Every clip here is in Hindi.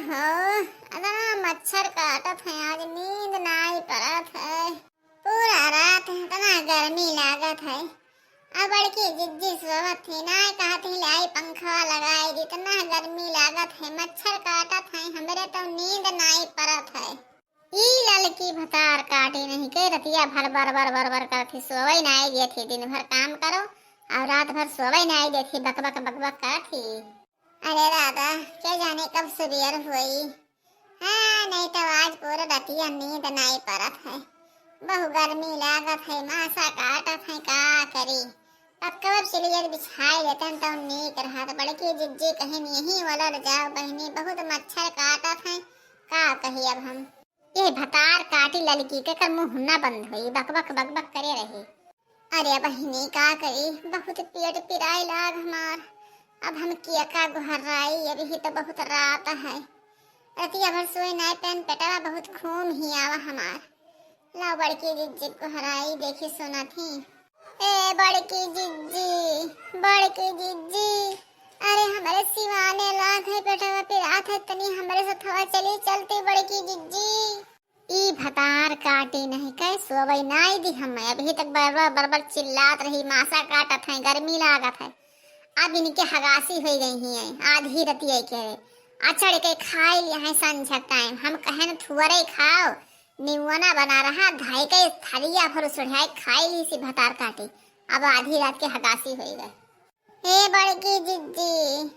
ओहो, इतना मच्छर काटत है, आज नींद नहीं पड़त है। पूरा रात इतना गर्मी लागत है। अब बड़की जिज्जी सोवत थी ना, कहत ही लाई पंखा लगाई दी, इतना गर्मी लागत है, मच्छर काटत है, हमरे तो नींद नहीं पड़त है। ई ललकी भतार काटी नहीं के रतिया भर बर बर बर बर करती, सोवई नहीं दी थी। दिन भर काम करो और रात भर सोवई नहीं दी थी, बक बक बक बक करती। अरे दादा, क्या जाने कब सूर्य हुई। हाँ, नहीं तो आज पूरा रतिया नींद नहीं पड़त है, बहु गर्मी लागत है, मासा काटत है, का करी। अब कब सिलियर बिछाई लेते तो नीक रहा। बड़की जिज्जी कहीं यहीं वलर जाओ बहनी, बहुत मच्छर काटत है, का कही अब हम। ये भतार काटी ललकी के कर मुँह ना बंद हुई, बक बक बक बक करे रही। अरे बहनी का करी, बहुत पेट पिराई लाग हमार। अब हम किया का गुहराई, अभी ही तो बहुत रात है, रतिया भर सोए नहीं, पेन पेटवा बहुत खून ही आवा हमार। लाओ बड़की जिज्जी गुहराई, देखी सुना थी। ए बड़की जिज्जी, बड़की जिज्जी, अरे हमारे सिवाने लाग है, पेटवा पिरात है, तनी हमारे साथ हवा चली चलती बड़की जिज्जी। ई भतार काटी नहीं कह सोवई नहीं दी हमें, अभी तक बरबर बरबर चिल्लात रही, मासा काटत है, गर्मी लागत है। अब इनके हगासी हो गई है, आधी रतिया के अचड़ के खाई लिया है संझा टाइम। हम कहे न थुअरे खाओ, निवना बना रहा, धाई के थलिया भर सुढ़ाई खाई ली सी भतार काटी। अब आधी रात के हगासी हो गए। हे बड़की जिज्जी,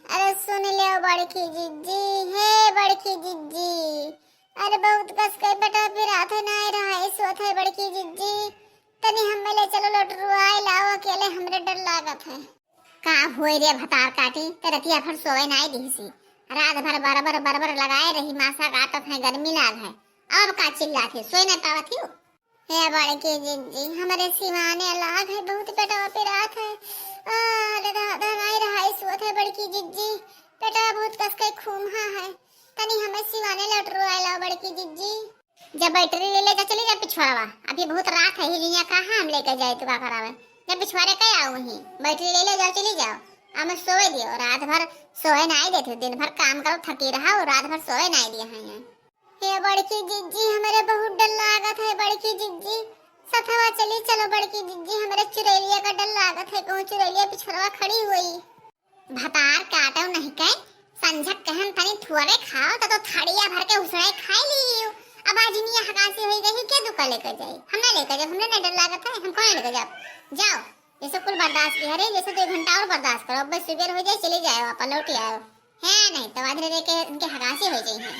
अरे सुन ले बड़की जिज्जी, हे बड़की जिज्जी, अरे बहुत कस के बेटा फिर आते नहीं रहा, इस वक्त है बड़की जिज्जी, तनी हम ले चलो लटरुआई लाओ, अकेले हमरे डर लागत है। का होए रे भतार काटी, रतिया भर सोए नहीं दी, रात भर बराबर बराबर लगाए रही, मासा काटत है, गर्मी लाग है। अब का चिल्ला थी, सोए न पावत ही। हे बड़की जिज्जी, हमारे सिवाने लाग है, बहुत पेटवा पिरात है। अरे दादा नहीं रहा, इस वक्त है बड़की जिज्जी, पेटवा बहुत कस के खूमहा है, तनी हमें सिवाने लटरुआ लाओ बड़की जिज्जी। जब बैटरी ले ले चली जा पिछवाड़ा, अभी बहुत रात है, हिलिया कहाँ हम लेके जाए तो का करावे। जब पिछवाड़े कहीं आओ ही, बैटरी ले ले जाओ, चली जाओ। अब मैं सोए दियो, रात भर सोए नहीं देते, दिन भर काम करो थकी रहा और रात भर सोए नहीं दिया है। हे बड़की जिज्जी, हमारे बहुत डर लागत है बड़की जिज्जी, सथवा चली चलो बड़की जिज्जी, हमारे चुरैलिया का डर लागत है, कहूँ चुरैलिया पिछड़वा खड़ी हुई। भतार काटो नहीं कह, संझक कहन तनी थुअरे खाओ तो थड़िया भर के उसड़े खाई लियो। अब आज निया हगासी हो गई, क्या दुका लेकर जाए, हम ना लेकर जाए, हमने डर लागत है, हम कौन लेकर जाओ। जैसे कुल बर्दाश्त की हरे, जैसे 2 घंटा और बर्दाश्त करो, बस सुबह हो जाए चले जाओ, आप लौट आओ है, नहीं तो आधे रह के इनके हगासी हो जाए।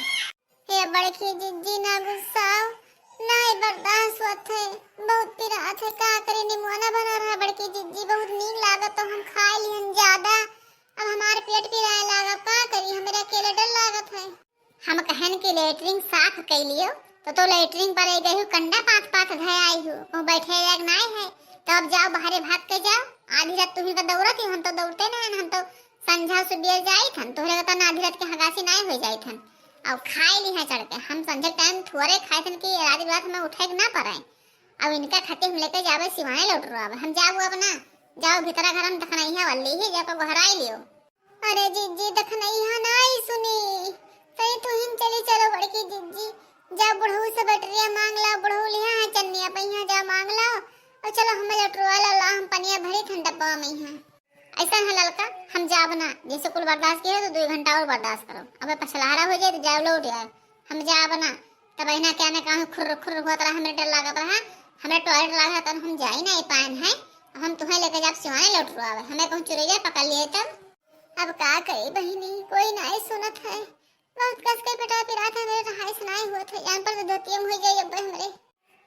हे बड़की जिज्जी ना गुस्साओ, नहीं बर्दाश्त होत है, बहुत पिरात है, का करे निमुआना बना रहा बड़की जिज्जी, बहुत नींद लागत तो हम खाए लिहन ज्यादा, अब हमारे पेट पिराए लागत, का करी, हमें अकेले डर लागत है। हम कहन के लेटरिंग साफ कर लियो, तो लेटरिंग पर गई कंडा पात पात धय आई हो, वो बैठे लायक नहीं है, तो अब जाओ बाहरे भाग के जाओ। आधी रात तुम्हें का दौड़त ही, हम तो दौड़ते नहीं, हम तो संझा सुबह जाई थन, तोहरे का तो आधी रात के हगासी नहीं हो जाई थन। अब खाए ली है चढ़ के, हम संझा टाइम थोड़े खाए थन कि आधी रात में उठे ना पड़े। अब इनका खाते हम लेके जावे सिवाने लौट रहा, हम जाओ अब ना, जाओ भीतरा घर हम दखनई है वल्ली ही जाकर घहराई लियो। अरे जिज्जी दखनई है नहीं सुनी, तई तू हिन चली चलो बड़की जिज्जी, जा बुढ़ऊ से बैटरिया मांग ला, बुढ़ऊ लिया है चन्निया पहिया, जा मांग ला और चलो हमें लटरुआ ला, हम पनिया भरी थन डब्बा में ही। ऐसा है ललका, हम जाब ना, जैसे कुल बर्दाश्त किया तो 2 घंटा और बर्दाश्त करो, अब पछलहारा हो जाए तो जाओ लौट यार, हम जाब ना। तब ना क्या ना कहा खुर खुर हुआ रहा, हमें डर लागत रहा, हमें टॉयलेट लगा तो हम जा ही नहीं पाए हैं, हम तुम्हें लेकर जाब सिवाने लौट रहा, हमें कहूँ चुरैया पकड़ लिए तब। अब का करी बहिनी, कोई नहीं सुनत है, बहुत कस के पेटा पिरात है, मेरे रहाइश नहीं होत है, यहाँ पर तो धोतियम हो जाए अब हमरे।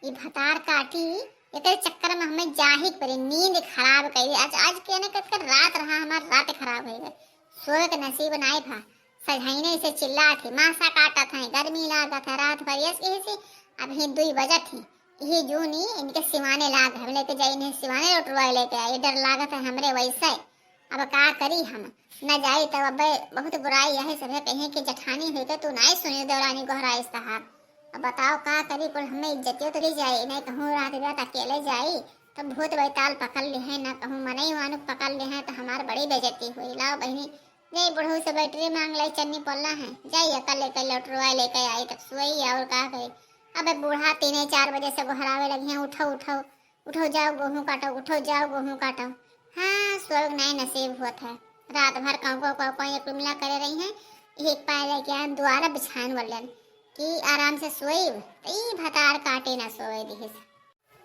ये भतार काटी एक चक्कर में हमें जाही पड़ी, नींद खराब करी, आज के ना कर रात रहा, हमार रात खराब हो गई, सोए के नसीब नहीं था, सझाइने से चिल्ला थी, मासा काटा था, गर्मी लागत है, रात भर यस से अभी 2 बजे थी, ये जो नहीं इनके सिवाने लाग, हम लेके जाए इन्हें सिवाने लौटवा लेके आए, डर लागत है हमरे वैसे। अब का करी, हम न जाए तब अब बहुत बुराई है, सब कहें कि जठानी हुई तो तू नहीं सुनी देवरानी गोहराई इस्ताहार। अब बताओ का करी, पर हमें इज्जतियों तो ली जाए, नहीं कहूँ रात रात अकेले जाई तो भूत बैताल पकड़ ले हैं, ना कहूँ मनई वानुक पकड़ ले हैं तो हमार बड़ी बेइज्जती हुई। लाओ बहनी रे बुढ़ऊ से बैटरी मांग लाई चन्नी पल्ला है, जाइए कल लेकर लौटरवा लेकर आई तब सोई और का कही। अबे बूढ़ा 3-4 बजे से घरावे लगी हैं, उठो उठो उठो जाओ गेहूं काटो, उठो जाओ गेहूं काटो। हाँ स्वर्ग नहीं नसीब हुआ था। रात भर काउ एक मिला करे रही हैं, एक पाए लेके द्वारा बिछान वालन कि आराम से सोई भतार काटे ना सोए दी।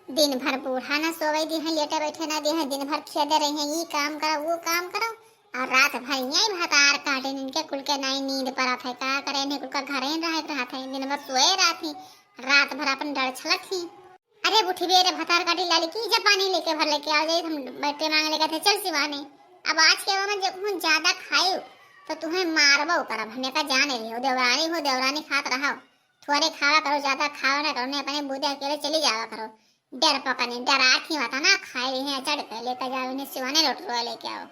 दिन भर बूढ़ा ना सोवे दी है, लेटे बैठे ना दी है, दिन भर खेदे रही हैं, ये काम करो वो काम करो और रात भर यही भतार काटे। इनके कुल के नहीं नींद पड़ा था, क्या करे इन्हें कुल का घर ही रहा था, दिन भर सोए रहा थी, रात भर अपन डर छलक थी। अरे बुढ़ी बेरे भतार काटी लाली की जब पानी लेके भर लेके आ जाए, हम बैठे मांग लेके थे चल सिवाने। अब आज के में जब ज्यादा खाए तो तुम्हें मारबो करब, हमने का जाने रही हो देवरानी खात रहो, थोड़े खावा करो ज्यादा खावा ना करो, अपने बूढ़े अकेले चली जावा करो। डर पकड़ने डरा थी माता ना खाए हैं चढ़ पे लेकर जाओ, उन्हें सिवाने लौट लेके आओ।